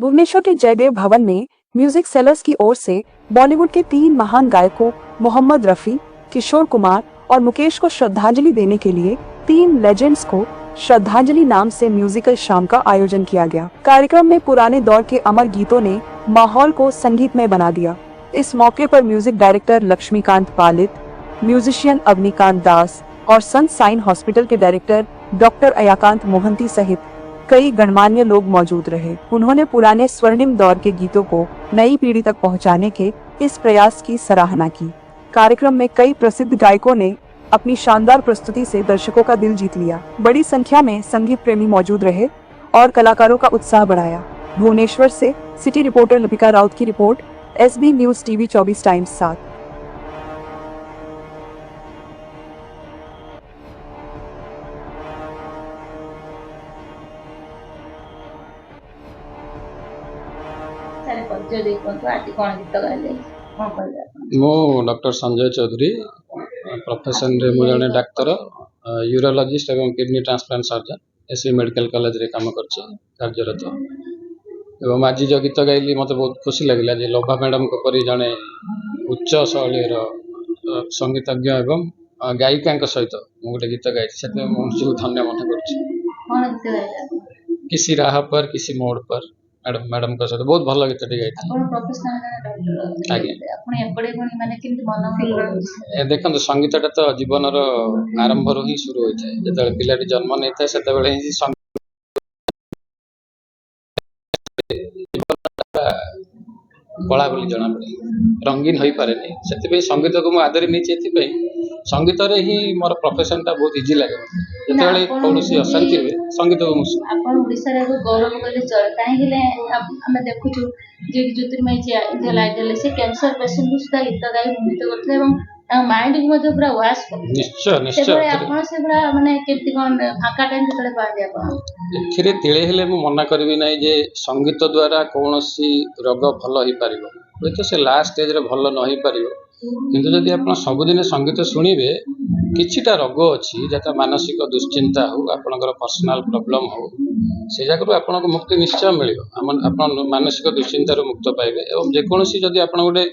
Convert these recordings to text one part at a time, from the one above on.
भुवनेश्वर के जयदेव भवन में म्यूजिक सेलर्स की ओर से बॉलीवुड के 3 महान गायकों मोहम्मद रफी, किशोर कुमार और मुकेश को श्रद्धांजलि देने के लिए 3 लेजेंड्स को श्रद्धांजलि नाम से म्यूजिकल शाम का आयोजन किया गया। कार्यक्रम में पुराने दौर के अमर गीतों ने माहौल को संगीतमय बना दिया। इस मौके पर म्यूजिक डायरेक्टर लक्ष्मीकांत पालित, म्यूजिशियन अवनीकांत दास और संत साइन हॉस्पिटल के डायरेक्टर डॉक्टर अयाकांत मोहंती सहित कई गणमान्य लोग मौजूद रहे। उन्होंने पुराने स्वर्णिम दौर के गीतों को नई पीढ़ी तक पहुंचाने के इस प्रयास की सराहना की। कार्यक्रम में कई प्रसिद्ध गायकों ने अपनी शानदार प्रस्तुति से दर्शकों का दिल जीत लिया। बड़ी संख्या में संगीत प्रेमी मौजूद रहे और कलाकारों का उत्साह बढ़ाया। भुवनेश्वर से सिटी रिपोर्टर लिपिका राउत की report, SB news TV 24 times 7। मो डॉक्टर संजय चौधरी प्रोफेशन रे मु जने डाक्तर यूरोलॉजिस्ट एवं kidney transplant surgeon SB medical college रे काम करछि कार्यरत। एवं आज जो गीत गाइली मते बहुत खुशी लगला जे लोभा मैडम को परि जने उच्च शैलीर संगीतज्ञ एवं गायिका सहित मु गोटे गीत गाइछि सेते मु धन्य मन करछि। किसी राह पर किसी मोड़ पर मैडम का सहित बहुत भल गीत गाई। देखो संगीतटा तो जीवन आरंभ रू ही शुरू होता है। जो पिलाटी जन्म नहीं था से कला बोली जना पड़े रंगीन हो पारे नहीं। संगीत को मुझे आदरी नहीं संगीत रे ही मोर प्रोफेशन टा बहुत इजी लगे। जो कौन अशांति हुए संगीत को गौरव कले चले कहीं देखु ज्योतिर्मय जी इंडिया आइडल से कैंसर पेशेंट को सुधा गीत गाई नृत्य करते माइंड को पूरा वाश कर। निश्चय निश्चय आपण से पूरा माने केति कोन फाका टाइम केतले पाए आपण एथिरे तिळे हेले मु मना करबी नै जे संगीत द्वारा कोनोसी रोग भल होई परिबो तो से लास्ट स्टेज रे भल न होई परिबो। किंतु जदि आपण सबुदिन संगीत शुणिबे किछिटा रोग अछि जता मानसिक दुश्चिंता हो आपनकर पर्सनल प्रॉब्लम हो से जाकरू आपनको मुक्ति निश्चय मिलिबो। आपण मानसिक दुश्चिंता रो मुक्त पाइबे एवं जे कोनोसी जदि आपण गोटे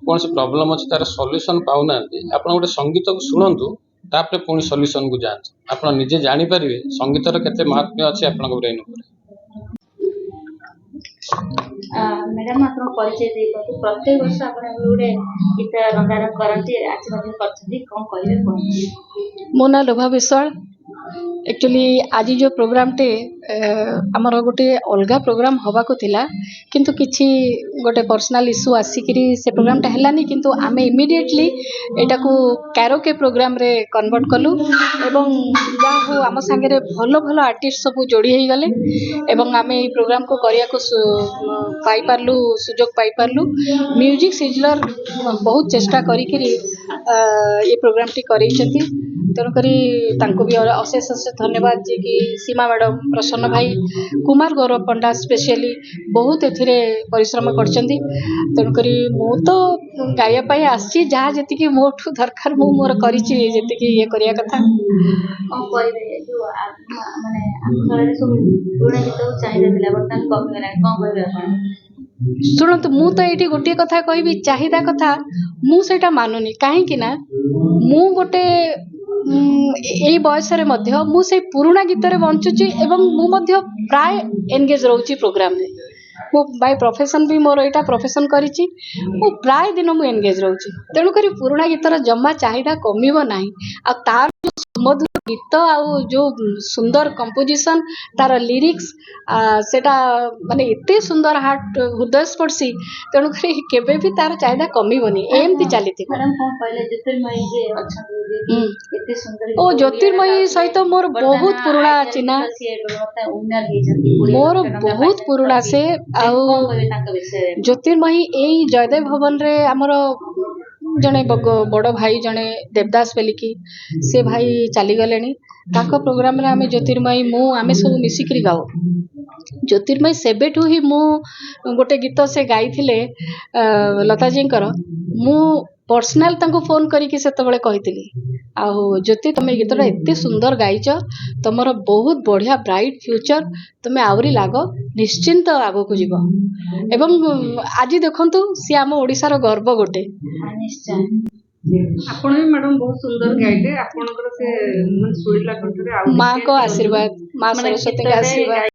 कोनोसी प्रॉब्लम अछि तार सॉल्यूशन पाउना आपण गोटे संगीत को सुनंतु तापरे पुणी सॉल्यूशन को जांच आपण निजे जानि परिबे संगीतर केते महत्व अछि आपण ब्रेन ऊपर। मैडम आप परिचय दे प्रत्येक वर्ष आप गीत रंगारंग करती आज कौन कहे मो ना लोभा विश्वाल। एक्चुअली आज जो प्रोग्राम टे आमर गोटे अलग प्रोग्राम हवा को थिला किंतु किछि गोटे पर्सनल इश्यू आसिकरी से प्रोग्राम टा हलानी किंतु आमे इमिडिएटली एटा को कैरोके प्रोग्राम रे कन्वर्ट कलु एवं जा हो आम संगे रे भलो भलो आर्टिस्ट सब जोड़ी हो गले एवं आमे ई प्रोग्राम को करिया को पाई पारलु सुजोग पाई पारलु। म्यूजिक सिजलर बहुत चेष्टा करी ये प्रोग्राम टी करी छथि तेणुकरी तांको भी अशेष अशेष धन्यवाद जी कि सीमा मैडम, प्रसन्न भाई, कुमार गौरव पंडा स्पेशली बहुत एथिरे परिश्रम करछंती। तेणुकरी मु तो गाया पाई आसी जहाँ जेतिकी मोठू दरकार मु मोर करिछि जेतिकी ये करिया कथा कौन कहबे जो माने आखरे सब पुराना गीत को चाहिदा दिला बर्तन कम गला कौन कहबे आपण शुणु मु तो ये गोटे कथा कहबी चाहिदा कथा मु सेटा मानुनी कहीं कि ना मु गोटे यही बयस मु से पुराना गीत रे बंचुची एवं मु मध्य प्राय एंगेज रहउची प्रोग्राम रे। मु बाय प्रोफेशन भी मोर एटा प्रोफेशन करिची मु प्राय दिन मु एंगेज रहउची तेणु करी पुराना गीतर जम्मा चाहिदा कमिबो नाही। आ तार मधुर गीत आउ जो सुंदर कंपोजिशन तार लिरिक्स सेटा माने इते सुंदर हार्ट हृदय स्पर्शी तेणु करी केबे भी तार चाहिदा कमिबोनी एमती चलीथि। मैडम कौन कहले ज्योतिर्मयी जे अच्छा इते सुंदर ओ ज्योतिर्मयी सहित मोर बहुत पुराना चिन्हा मोर बहुत पुराना से आउ ज्योतिर्मयी एई जयदेव भवन रे हमर जने बड़ भाई जने देवदास बेलिकी से भाई चली गले प्रोग्राम रे आमे ज्योतिर्मयी मु आमे सब मिसिकरी गाओ। ज्योतिर्मयी सेबेठू ही मु गोटे गीत से गाई थिले लता जी मु पर्सनाल तांको फोन करिकी सेतेबेले कहितली आहो ज्योति तुम गीतटा एते सुंदर गाइच तुमर बहुत बढ़िया ब्राइट फ्यूचर तुम आवरी लाग निश्चिंत आगो को जीव एवं आज देखंतु सी आम ओडिसार गर्व गोटे निश्चय ଆପଣ ବି ମ୍ୟାଡାମ ବହୁତ ସୁନ୍ଦର ଗାଇଲେ ଆପଣଙ୍କର ସେ ମାନେ ଶୁଣିଲା କଣ୍ଠରେ ଆଉ माँ को आशीर्वाद माँ ମାନେ सरस्वती ଗୀତରେ का आशीर्वाद